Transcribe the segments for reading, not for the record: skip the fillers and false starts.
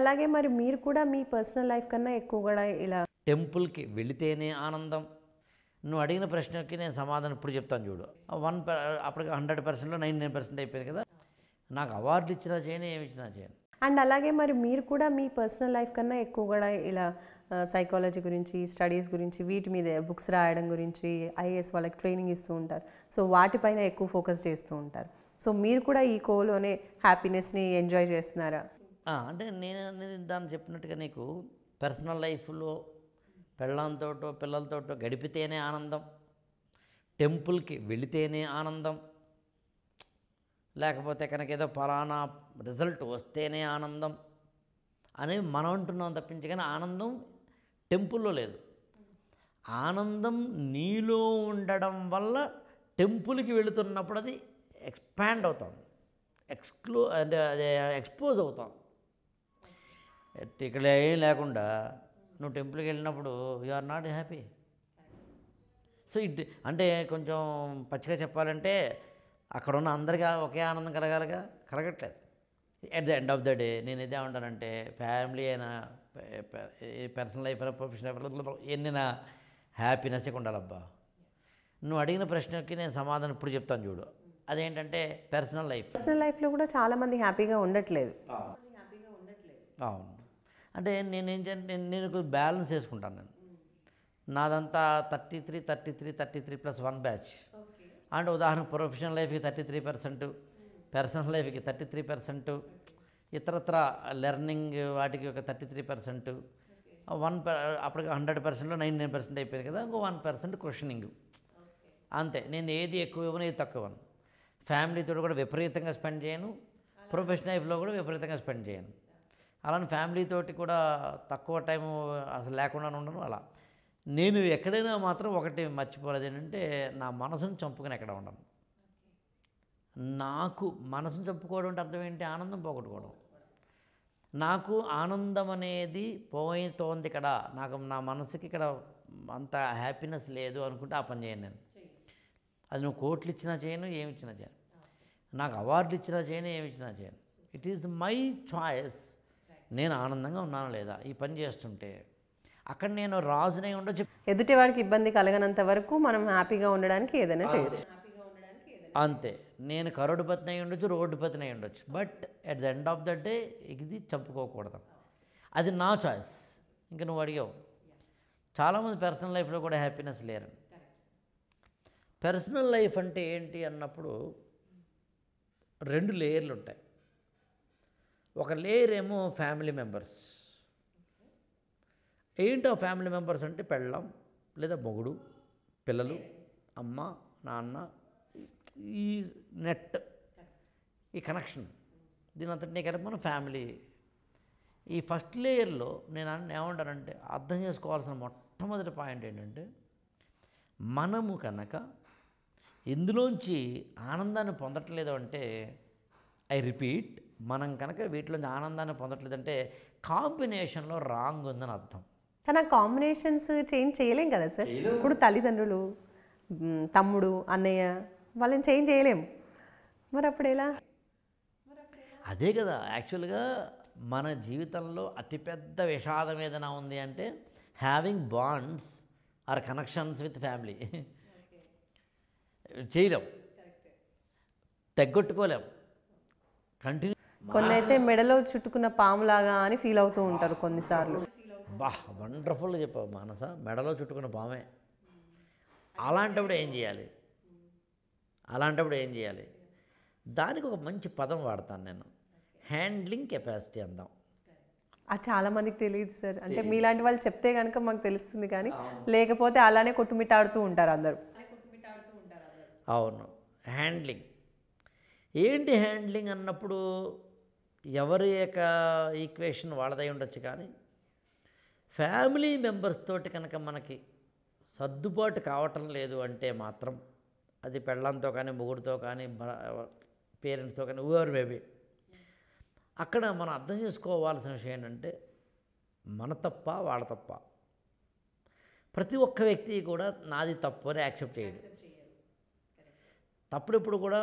అలాగే మరి మీరు కూడా మీ పర్సనల్ లైఫ్ కన్నా ఎక్కువ కూడా ఇలా టెంపుల్కి వెళితేనే ఆనందం. నువ్వు అడిగిన ప్రశ్నకి నేను సమాధానం ఇప్పుడు చెప్తాను చూడు. అప్పటికి 100%లో 99% అయిపోయింది కదా. నాకు అవార్డులు ఇచ్చినా చేయను, ఏమి ఇచ్చినా చేయను. అండ్ అలాగే మరి మీరు కూడా మీ పర్సనల్ లైఫ్ కన్నా ఎక్కువ కూడా ఇలా సైకాలజీ గురించి, స్టడీస్ గురించి, వీటి మీద బుక్స్ రాయడం గురించి, ఐఏఎస్ వాళ్ళకి ట్రైనింగ్ ఇస్తూ ఉంటారు. సో వాటిపైన ఎక్కువ ఫోకస్ చేస్తూ ఉంటారు. సో మీరు కూడా ఈ కోలోనే హ్యాపీనెస్ని ఎంజాయ్ చేస్తున్నారా? అంటే నేను దాన్ని చెప్పినట్టుగా నీకు పర్సనల్ లైఫ్లో పెళ్ళాంతోటో పిల్లలతోటో గడిపితేనే ఆనందం, టెంపుల్కి వెళితేనే ఆనందం, లేకపోతే కనుక ఏదో ఫలానా రిజల్ట్ వస్తేనే ఆనందం అని మనం అంటున్నాం తప్పించి, కానీ ఆనందం టెంపుల్లో లేదు. ఆనందం నీలో ఉండడం వల్ల టెంపుల్కి వెళుతున్నప్పుడు అది ఎక్స్పాండ్ అవుతాం, అంటే అది ఎక్స్పోజ్ అవుతాం. ఇక్కడ ఏం లేకుండా నువ్వు టెంపుల్కి వెళ్ళినప్పుడు you are not happy. So అంటే కొంచెం పచ్చిగా చెప్పాలంటే అక్కడ ఉన్న అందరికీ ఒకే ఆనందం కలగాలిగా, కలగట్లేదు. At the end of the day నేను ఇదే ఉంటానంటే, ఫ్యామిలీ అయినా పర్సనల్ లైఫ్ అయినా ప్రొఫెషనల్ లైఫ్ ఎన్నినా హ్యాపీనెస్గా ఉండాలబ్బా. నువ్వు అడిగిన ప్రశ్నకి నేను సమాధానం ఇప్పుడు చెప్తాను చూడు. అదేంటంటే పర్సనల్ లైఫ్లో కూడా చాలామంది హ్యాపీగా ఉండట్లేదు. అవును. అంటే నేను బ్యాలెన్స్ చేసుకుంటాను. నేను నాదంతా 33 ప్లస్ 1 బ్యాచ్. అంటే ఉదాహరణ ప్రొఫెషనల్ లైఫ్కి 33%, పర్సనల్ లైఫ్కి 33%, ఇతరత్ర లెర్నింగ్ వాటికి ఒక 33%, అప్పటికి 100%లో 99% అయిపోయింది కదా. ఇంకో 1% క్వశ్చనింగ్. అంతే. నేను ఏది ఎక్కువ ఇవ్వను, ఏది తక్కువ ఇవ్వను. ఫ్యామిలీతో కూడా విపరీతంగా స్పెండ్ చేయను, ప్రొఫెషనల్ లైఫ్లో కూడా విపరీతంగా స్పెండ్ చేయను. అలానే ఫ్యామిలీతోటి కూడా తక్కువ టైం అసలు లేకుండా ఉండను. అలా నేను ఎక్కడైనా మాత్రం ఒకటి మర్చిపోలేదు ఏంటంటే, నా మనసును చంపుకొని ఎక్కడ ఉండను. నాకు మనసును చంపుకోవడం అంటే అర్థం ఏంటి? ఆనందం పోగొట్టుకోవడం. నాకు ఆనందం అనేది పోతోంది ఇక్కడ, నాకు నా మనసుకి ఇక్కడ అంత హ్యాపీనెస్ లేదు అనుకుంటే ఆ పని చేయను నేను. అది నువ్వు కోట్లు ఇచ్చినా చేయను, ఏమి ఇచ్చినా చేయను. నాకు అవార్డులు ఇచ్చినా చేయను, ఏమి ఇచ్చినా చేయను. It is my choice. నేను ఆనందంగా ఉన్నాను లేదా ఈ పని చేస్తుంటే. అక్కడ నేను రాజునై ఉండొచ్చు, ఎదుటివాడికి ఇబ్బంది కలగనంత వరకు మనం హ్యాపీగా ఉండడానికి ఏదైనా చేయొచ్చు. అంతే. నేను కరోడుపతిని అయి ఉండొచ్చు, రోడ్డుపతిని అయి ఉండొచ్చు, but at the end of the day ఇది చంపుకోకూడదు. అది నా చాయిస్. ఇంకా నువ్వు అడిగావు, చాలామంది పర్సనల్ లైఫ్లో కూడా హ్యాపీనెస్ లేరు. పర్సనల్ లైఫ్ అంటే ఏంటి అన్నప్పుడు 2 లేయర్లు ఉంటాయి. ఒక లేయర్ ఏమో ఫ్యామిలీ మెంబర్స్. ఏంటో ఫ్యామిలీ మెంబర్స్ అంటే పెళ్ళాం లేదా మొగుడు, పిల్లలు, అమ్మ, నాన్న, ఈ నెట్, ఈ కనెక్షన్, దీని అంతటినీ కలిపి మన ఫ్యామిలీ. ఈ ఫస్ట్ లేయర్లో నేను ఏమంటానంటే, అర్థం చేసుకోవాల్సిన మొట్టమొదటి పాయింట్ ఏంటంటే, మనము కనుక ఇందులోంచి ఆనందాన్ని పొందట్లేదు అంటే, ఐ రిపీట్, మనం కనుక వీటిలోంచి ఆనందాన్ని పొందట్లేదంటే కాంబినేషన్లో రాంగ్ ఉందని అర్థం. కానీ ఆ కాంబినేషన్స్ చేంజ్ చేయలేం కదా సార్. ఇప్పుడు తల్లిదండ్రులు, తమ్ముడు, అన్నయ్య వాళ్ళని చేంజ్ చేయలేం. మరి అప్పుడు ఎలా? అదే కదా యాక్చువల్గా మన జీవితంలో అతిపెద్ద విషాదం ఏదైనా ఉంది అంటే, having bonds or connections with family. చేయలేం, తెగొట్టుకోలేం, కంటిన్యూ. కొన్ని అయితే మెడలో చుట్టుకున్న పాములాగా అని ఫీల్ అవుతూ ఉంటారు కొన్నిసార్లు. వండర్ఫుల్గా చెప్పావు మానస, మెడలో చుట్టుకున్న పామే. అలాంటప్పుడు ఏం చేయాలి? దానికి ఒక మంచి పదం వాడతాను నేను, హ్యాండ్లింగ్ కెపాసిటీ అందాం. అది చాలా మందికి తెలియదు సార్. అంటే మీలాంటి వాళ్ళు చెప్తే కనుక మాకు తెలుస్తుంది, కానీ లేకపోతే అలానే కొట్టుమిట్టాడుతూ ఉంటారు అందరూ. అవును. హ్యాండ్లింగ్ ఏంటి? హ్యాండ్లింగ్ అన్నప్పుడు ఎవరి యొక్క ఈక్వేషన్ వాళ్ళదై ఉండొచ్చు, కానీ ఫ్యామిలీ మెంబర్స్ తోటి కనుక మనకి సర్దుబాటు కావటం లేదు అంటే మాత్రం, అది పెళ్ళంతో కానీ, మొగుడితో కానీ, పేరెంట్స్తో కానీ, ఊవర్ బేబీ, అక్కడ మనం అర్థం చేసుకోవాల్సిన విషయం ఏంటంటే, మన తప్ప వాళ్ళ తప్ప. ప్రతి ఒక్క వ్యక్తి కూడా నాది తప్పు అని యాక్సెప్ట్ చేయడు. తప్పుడెప్పుడు కూడా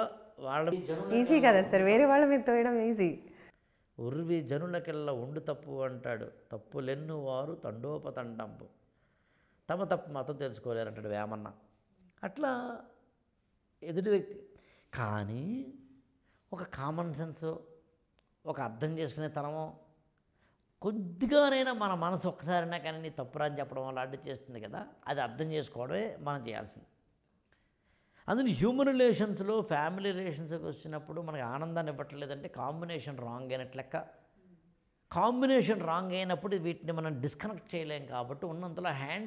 వాళ్ళ ఈజీ కదా సార్, వేరే వాళ్ళ మీద తోయడం ఈజీ. ఉర్వి జనులకెల్లా ఉండు తప్పు అంటాడు, తప్పులెన్ను వారు తండోపతండంపు, తమ తప్పు మతం తెలుసుకోలేరంటాడు వేమన్న. అట్లా ఎదుటి వ్యక్తి కానీ ఒక కామన్ సెన్స్, ఒక అర్థం చేసుకునే తనమో, కొద్దిగానైనా మన మనసు ఒక్కసారైనా కానీ నీ తప్పురా అని చెప్పడం అలాంటివి చేస్తుంది కదా, అది అర్థం చేసుకోవడమే మనం చేయాల్సింది. అందులో హ్యూమన్ రిలేషన్స్లో ఫ్యామిలీ రిలేషన్స్కి వచ్చినప్పుడు మనకి ఆనందాన్ని ఇవ్వట్లేదంటే కాంబినేషన్ రాంగ్ అయినట్లు లెక్క. కాంబినేషన్ రాంగ్ అయినప్పుడు వీటిని మనం డిస్కనెక్ట్ చేయలేం కాబట్టి ఉన్నంతలో హ్యాండ్